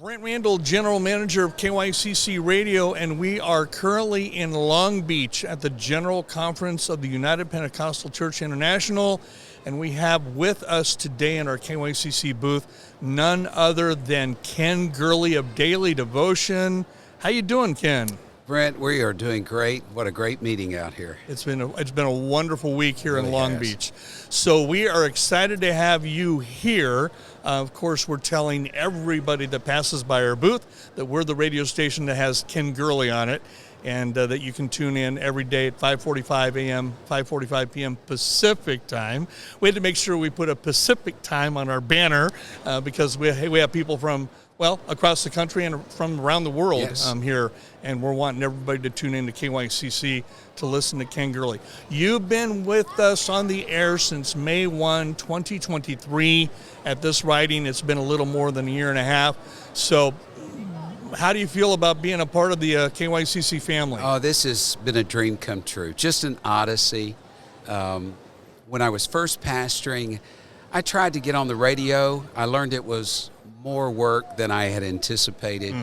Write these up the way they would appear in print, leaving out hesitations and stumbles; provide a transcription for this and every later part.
Brent Randall, General Manager of KYCC Radio, and we are currently in Long Beach at the General Conference of the United Pentecostal Church International, and we have with us today in our KYCC booth none other than Ken Gurley of Daily Devotion. How you doing, Ken? Brent, we are doing great. What a great meeting out here. It's been a wonderful week here in Long Beach. So we are excited to have you here. Of course, we're telling everybody that passes by our booth that we're the radio station that has Ken Gurley on it, and that you can tune in every day at 5:45 a.m., 5:45 p.m. Pacific time. We had to make sure we put a Pacific time on our banner because we have people from across the country and from around the world here, and we're wanting everybody to tune in to KYCC to listen to Ken Gurley. You've been with us on the air since May 1, 2023. At this writing, it's been a little more than a year and a half. So how do you feel about being a part of the KYCC family? Oh, this has been a dream come true. Just an odyssey. When I was first pastoring, I tried to get on the radio. I learned it was more work than I had anticipated,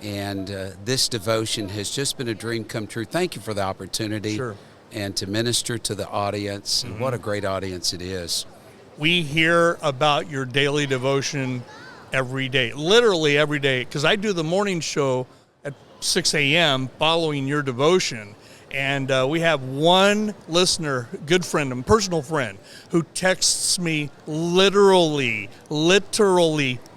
and this devotion has just been a dream come true. Thank you for the opportunity and to minister to the audience, and what a great audience it is. We hear about your daily devotion every day, literally every day, because I do the morning show at 6 a.m. following your devotion. And we have one listener, good friend, a personal friend, who texts me literally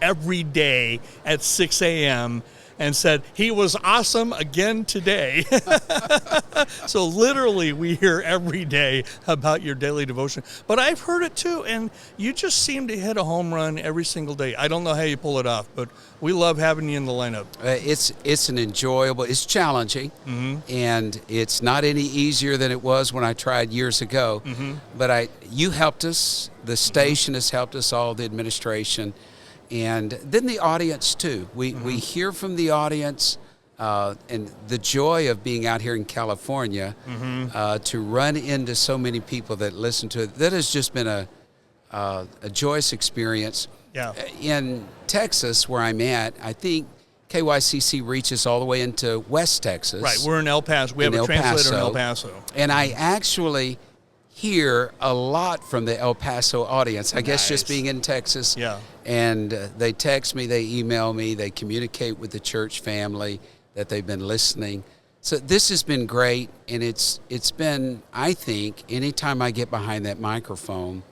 every day at 6 a.m. and said, he was awesome again today. So literally we hear every day about your daily devotion. But I've heard it too, and you just seem to hit a home run every single day. I don't know how you pull it off, but we love having you in the lineup. It's an enjoyable, it's challenging, and it's not any easier than it was when I tried years ago. But you helped us, the station has helped us all, the administration, and then the audience too. We hear from the audience, and the joy of being out here in California, to run into so many people that listen to it. That has just been a joyous experience. Yeah. In Texas, where I'm at, I think KYCC reaches all the way into West Texas. Right, we're in El Paso. We have a translator in El Paso. And I actually hear a lot from the El Paso audience. I guess just being in Texas. Yeah. And they text me, they email me, they communicate with the church family that they've been listening. So this has been great, and it's been, I think, anytime I get behind that microphone,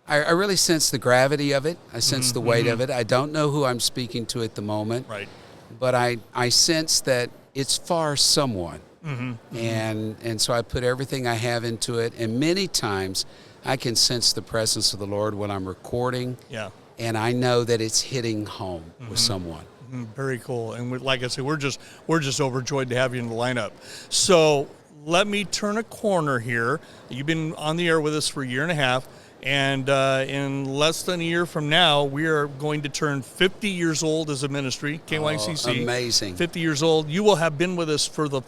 I really sense the gravity of it. I sense the weight of it. I don't know who I'm speaking to at the moment. Right. But I sense that it's for someone. And so I put everything I have into it. And many times I can sense the presence of the Lord when I'm recording. Yeah. And I know that it's hitting home with someone. Very cool. And like I said, we're just overjoyed to have you in the lineup. So let me turn a corner here. You've been on the air with us for a year and a half. And in less than a year from now, we are going to turn 50 years old as a ministry, KYCC. Oh, amazing. 50 years old. You will have been with us for the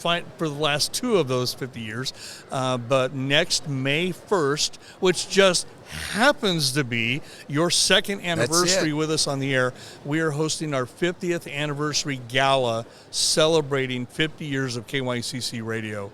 last 2 of those 50 years. But next May 1st, which just happens to be your second anniversary with us on the air, we are hosting our 50th anniversary gala celebrating 50 years of KYCC Radio.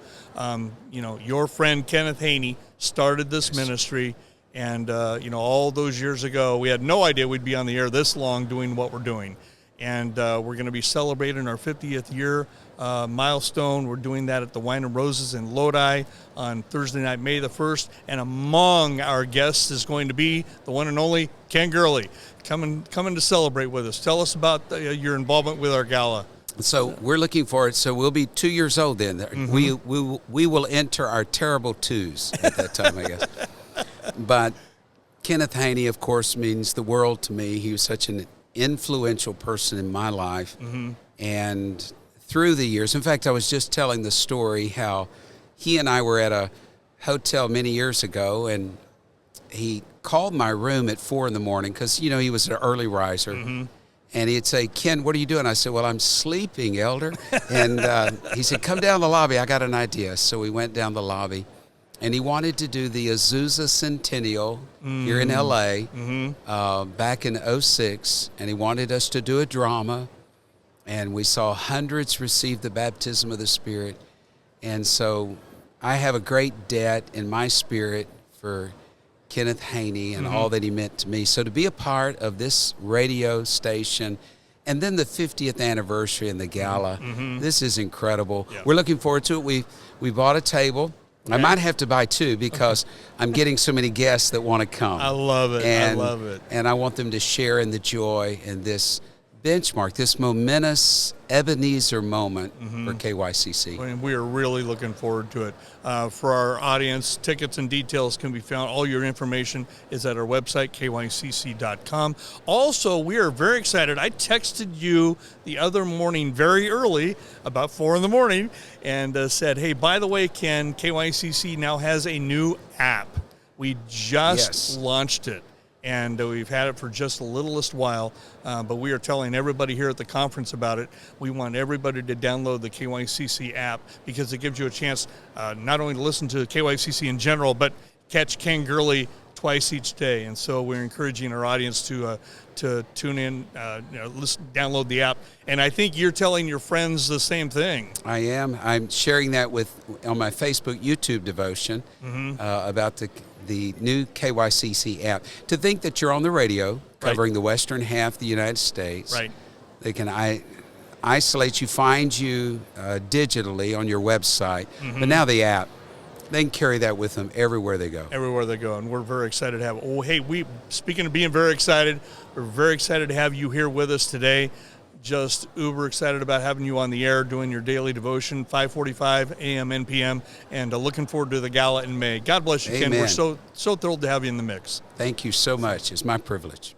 Your friend Kenneth Haney started this ministry. And, all those years ago, we had no idea we'd be on the air this long doing what we're doing. And we're going to be celebrating our 50th year milestone. We're doing that at the Wine and Roses in Lodi on Thursday night, May the 1st. And among our guests is going to be the one and only Ken Gurley, coming to celebrate with us. Tell us about your involvement with our gala. So we're looking forward. So we'll be 2 years old then. We will enter our terrible 2s at that time, I guess. But Kenneth Haney, of course, means the world to me. He was such an influential person in my life. And through the years, in fact, I was just telling the story how he and I were at a hotel many years ago, and he called my room at 4 in the morning because, he was an early riser. And he'd say, Ken, what are you doing? I said, well, I'm sleeping, Elder. And he said, come down the lobby. I got an idea. So we went down the lobby. And he wanted to do the Azusa Centennial here in L.A. Back in '06, and he wanted us to do a drama. and we saw hundreds receive the baptism of the Spirit. And so I have a great debt in my spirit for Kenneth Haney and all that he meant to me. So to be a part of this radio station, and then the 50th anniversary and the gala, this is incredible. Yeah. We're looking forward to it. We bought a table. I might have to buy two because I'm getting so many guests that want to come. I love it. I love it. And I want them to share in the joy in this benchmark, this momentous Ebenezer moment for KYCC. And we are really looking forward to it. For our audience, tickets and details can be found. All your information is at our website, KYCC.com. Also, we are very excited. I texted you the other morning very early, about 4 in the morning, and said, hey, by the way, Ken, KYCC now has a new app. We just launched it. And we've had it for just the littlest while, but we are telling everybody here at the conference about it. We want everybody to download the KYCC app because it gives you a chance not only to listen to KYCC in general, but catch Ken Gurley twice each day. And so we're encouraging our audience to tune in, listen, download the app. And I think you're telling your friends the same thing. I am. I'm sharing that on my Facebook YouTube devotion about the new KYCC app. To think that you're on the radio covering the western half of the United States. Right. They can isolate you, find you digitally on your website. But now the app, they can carry that with them everywhere they go. Everywhere they go, and we're very excited to have. Oh, hey, speaking of being very excited, we're very excited to have you here with us today. Just uber excited about having you on the air doing your daily devotion, 5:45 a.m. and p.m., and looking forward to the gala in May. God bless you, Ken. Amen. We're so thrilled to have you in the mix. Thank you so much. It's my privilege.